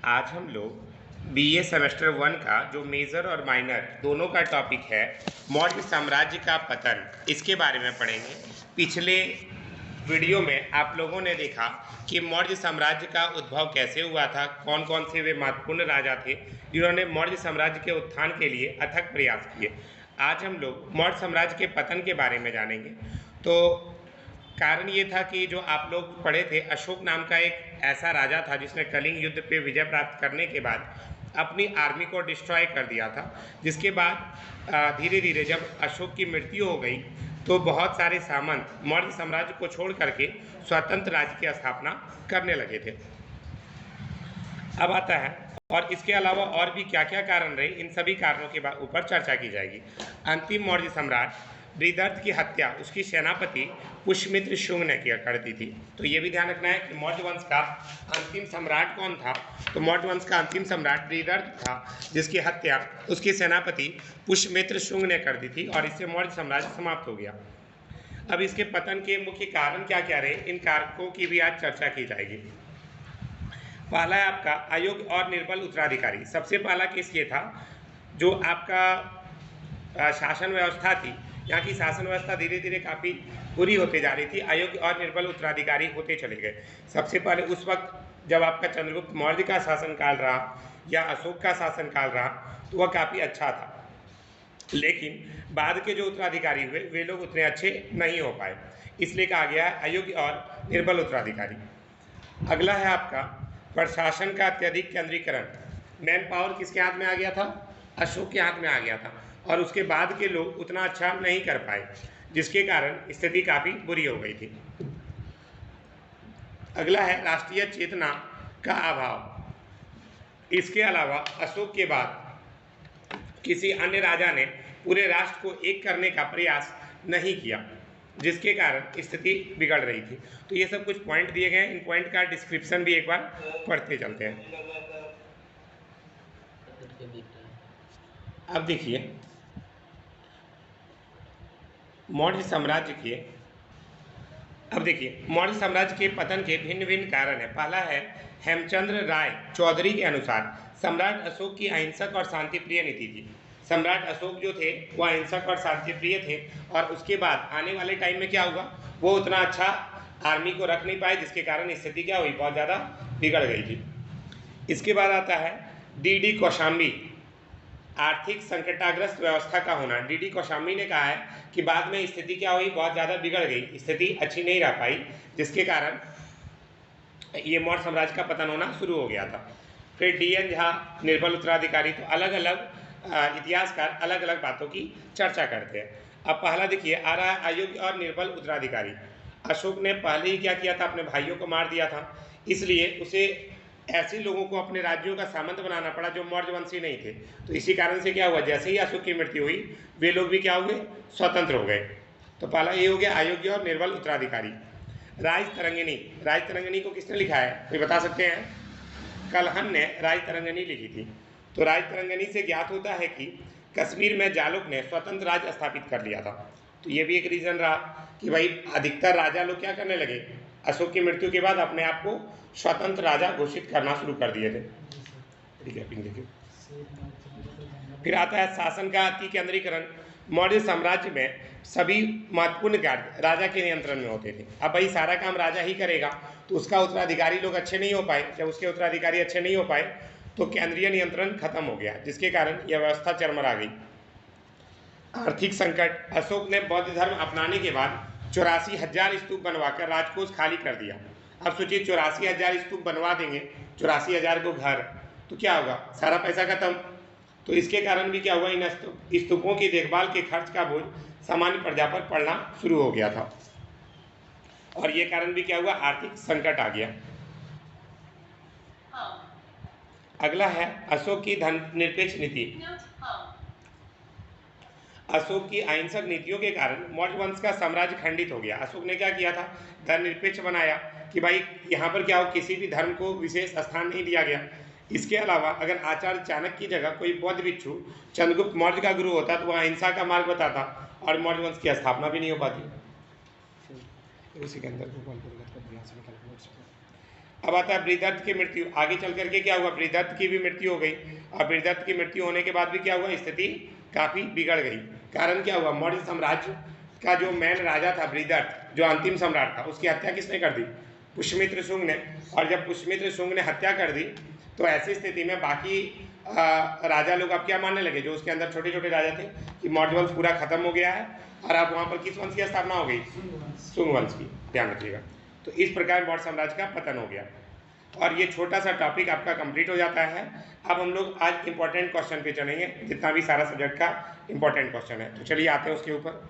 आज हम लोग बीए सेमेस्टर 1 का जो मेजर और माइनर दोनों का टॉपिक है मौर्य साम्राज्य का पतन, इसके बारे में पढ़ेंगे। पिछले वीडियो में आप लोगों ने देखा कि मौर्य साम्राज्य का उद्भव कैसे हुआ था, कौन कौन से वे महत्वपूर्ण राजा थे जिन्होंने मौर्य साम्राज्य के उत्थान के लिए अथक प्रयास किए। आज हम लोग मौर्य साम्राज्य के पतन के बारे में जानेंगे। तो कारण ये था कि जो आप लोग पढ़े थे, अशोक नाम का एक ऐसा राजा था जिसने कलिंग युद्ध पे विजय प्राप्त करने के बाद अपनी आर्मी को डिस्ट्रॉय कर दिया था। जिसके बाद धीरे धीरे जब अशोक की मृत्यु हो गई तो बहुत सारे सामंत मौर्य साम्राज्य को छोड़ करके स्वतंत्र राज्य की स्थापना करने लगे थे। अब आता है और इसके अलावा और भी क्या क्या कारण रहे, इन सभी कारणों के ऊपर चर्चा की जाएगी। अंतिम मौर्य सम्राट बृहदर्थ की हत्या उसकी सेनापति पुष्यमित्र शुंग ने किया कर दी थी। तो ये भी ध्यान रखना है कि मौर्य वंश का अंतिम सम्राट कौन था। तो मौर्य वंश का अंतिम सम्राट बृहदर्थ था, जिसकी हत्या उसके सेनापति पुष्यमित्र शुंग ने कर दी थी और इससे मौर्य साम्राज्य समाप्त हो गया। अब इसके पतन के मुख्य कारण क्या क्या रहे, इन कारकों की भी आज चर्चा की जाएगी। पहला है आपका अयोग्य और निर्बल उत्तराधिकारी। सबसे पहला केस ये था, जो आपका शासन व्यवस्था थी, यहाँ की शासन व्यवस्था धीरे धीरे काफ़ी बुरी होते जा रही थी। अयोग्य और निर्बल उत्तराधिकारी होते चले गए। सबसे पहले उस वक्त जब आपका चंद्रगुप्त मौर्य का शासनकाल रहा या अशोक का शासनकाल रहा तो वह काफ़ी अच्छा था, लेकिन बाद के जो उत्तराधिकारी हुए वे लोग उतने अच्छे नहीं हो पाए, इसलिए कहा गया है अयोग्य और निर्बल उत्तराधिकारी। अगला है आपका प्रशासन का अत्यधिक केंद्रीकरण। मैन पावर किसके हाथ में आ गया था? अशोक के हाथ में आ गया था और उसके बाद के लोग उतना अच्छा नहीं कर पाए, जिसके कारण स्थिति काफ़ी बुरी हो गई थी। अगला है राष्ट्रीय चेतना का अभाव। इसके अलावा अशोक के बाद किसी अन्य राजा ने पूरे राष्ट्र को एक करने का प्रयास नहीं किया, जिसके कारण स्थिति बिगड़ रही थी। तो ये सब कुछ पॉइंट दिए गए हैं, इन पॉइंट का डिस्क्रिप्शन भी एक बार पढ़ते चलते हैं। अब देखिए मौर्य साम्राज्य के मौर्य साम्राज्य के पतन के भिन्न भिन्न कारण है। पहला है हेमचंद्र राय चौधरी के अनुसार सम्राट अशोक की अहिंसक और शांतिप्रिय नीति थी। सम्राट अशोक जो थे वो अहिंसक और शांतिप्रिय थे और उसके बाद आने वाले टाइम में क्या हुआ, वो उतना अच्छा आर्मी को रख नहीं पाए, जिसके कारण स्थिति क्या हुई, बहुत ज़्यादा बिगड़ गई थी। इसके बाद आता है डी कौशाम्बी, आर्थिक संकटाग्रस्त व्यवस्था का होना। डी कौशाम्बी ने कहा है कि बाद में स्थिति क्या हुई, बहुत ज़्यादा बिगड़ गई, स्थिति अच्छी नहीं रह पाई, जिसके कारण ये मौर्य साम्राज्य का पतन होना शुरू हो गया था। फिर डी.एन. झा निर्बल उत्तराधिकारी। तो अलग अलग इतिहासकार अलग अलग बातों की चर्चा करते हैं। अब पहला देखिए आ रहा है अयोग्य और निर्बल उत्तराधिकारी। अशोक ने पहले ही क्या किया था, अपने भाइयों को मार दिया था, इसलिए उसे ऐसे लोगों को अपने राज्यों का सामंत बनाना पड़ा जो मौर्यवंशी नहीं थे। तो इसी कारण से क्या हुआ, जैसे ही अशोक की मृत्यु हुई वे लोग भी क्या हो गए, स्वतंत्र हो गए। तो पहला ये हो गया अयोग्य और निर्बल उत्तराधिकारी। राज तरंगिणी को किसने लिखा है, कोई बता सकते हैं? कलहन ने राज तरंगिणी लिखी थी। तो राज तरंगिणी से ज्ञात होता है कि कश्मीर में जालुक ने स्वतंत्र राज्य स्थापित कर लिया था। तो ये भी एक रीजन रहा कि भाई अधिकतर राजा लोग क्या करने लगे, अशोक की मृत्यु के बाद अपने आप को स्वतंत्र राजा घोषित करना शुरू कर दिए थे। देखिए फिर आता है शासन का अति केंद्रीकरण। मौर्य साम्राज्य में सभी महत्वपूर्ण कार्य राजा के नियंत्रण में होते थे। अब भाई सारा काम राजा ही करेगा तो उसका उत्तराधिकारी लोग अच्छे नहीं हो पाए। जब उसके उत्तराधिकारी अच्छे नहीं हो पाए तो केंद्रीय नियंत्रण खत्म हो गया, जिसके कारण यह व्यवस्था चरमरा गई। आर्थिक संकट। अशोक ने बौद्ध धर्म अपनाने के बाद 84,000 स्तूप बनवाकर राजकोष खाली कर दिया। अब सोचिए 84,000 स्तूप बनवा देंगे, 84,000 को घर, तो क्या होगा, सारा पैसा खत्म। तो इसके कारण भी क्या हुआ, इन स्तूपों की देखभाल के खर्च का बोझ सामान्य प्रजा पर पड़ना शुरू हो गया था और ये कारण भी क्या हुआ, आर्थिक संकट आ गया। अगला है अशोक की धर्मनिरपेक्ष नीति। अशोक की अहिंसक नीतियों के कारण मौर्य वंश का साम्राज्य खंडित हो गया। अशोक ने क्या किया था, धर्मनिरपेक्ष बनाया कि भाई यहाँ पर क्या हो, किसी भी धर्म को विशेष स्थान नहीं दिया गया। इसके अलावा अगर आचार्य चाणक्य की जगह कोई बौद्ध भिक्षु चंद्रगुप्त मौर्य का गुरु होता तो वह अहिंसा का मार्ग बताता और मौर्य वंश की स्थापना भी नहीं हो पाती। उसी के अंदर अब आता है बृहदत्त की मृत्यु। आगे चल करके क्या हुआ, बृहदत्त की भी मृत्यु हो गई। और बृहदत्त की मृत्यु होने के बाद भी क्या हुआ, स्थिति काफ़ी बिगड़ गई। कारण क्या हुआ, मौर्य साम्राज्य का जो मेन राजा था बृहदत्त, जो अंतिम सम्राट था, उसकी हत्या किसने कर दी, पुष्यमित्र शुंग ने। और जब पुष्यमित्र शुंग ने हत्या कर दी तो ऐसी स्थिति में बाकी राजा लोग अब क्या मानने लगे, जो उसके अंदर छोटे छोटे राजा थे, कि मौर्य वंश पूरा खत्म हो गया है और अब वहाँ पर किस वंश की स्थापना हो गई, शुंग वंश की। ध्यान रखिएगा। तो इस प्रकार मौर्य साम्राज्य का पतन हो गया। और ये छोटा सा टॉपिक आपका कंप्लीट हो जाता है। अब हम लोग आज इंपॉर्टेंट क्वेश्चन पे चलेंगे, जितना भी सारा सब्जेक्ट का इंपॉर्टेंट क्वेश्चन है। तो चलिए आते हैं उसके ऊपर।